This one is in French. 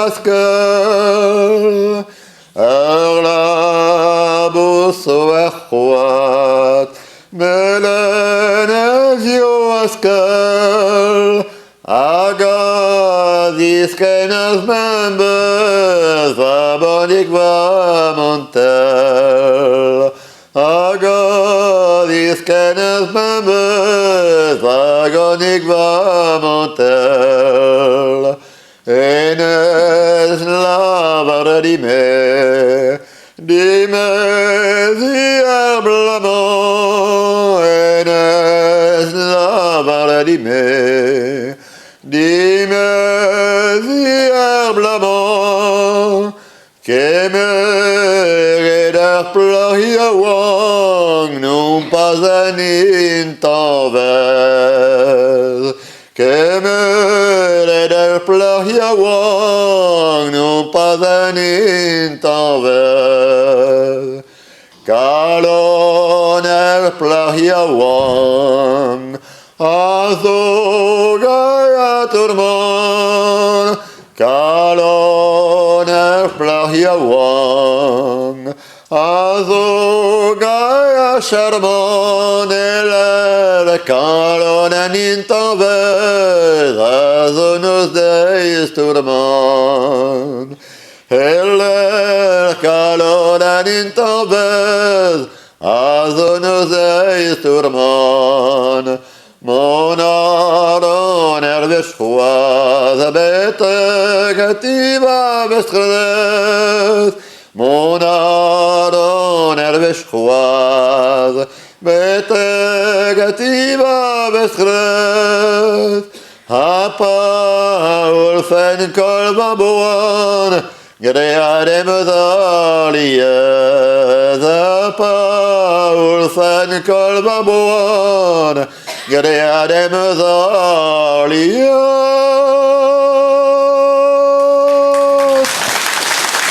askel Erlabus uechuat Melenezio askel Agadis kenas members Vabonik vamontel Agadis kenas members Vagonik vamontel Enes lavare dime diablement Enes lavare dime diablement Kemerer plahiawang non pas un intanvers Kemerer plahiawang non pas un intanvers Kaloner plahiawang Azogaya turmon Kaloner plahiawang Azogaya sharmon Eler kalonen intanvez Azonos deis turmon Eler kalonen intanvez Azonos deis turmon Mon aron erveschroaz betegativa bestredes Mon aron erveschroaz betegativa bestredes Hapa ulfen kol baboan Greadem zaliez Hapa ulfen kol baboan Greadem zaliez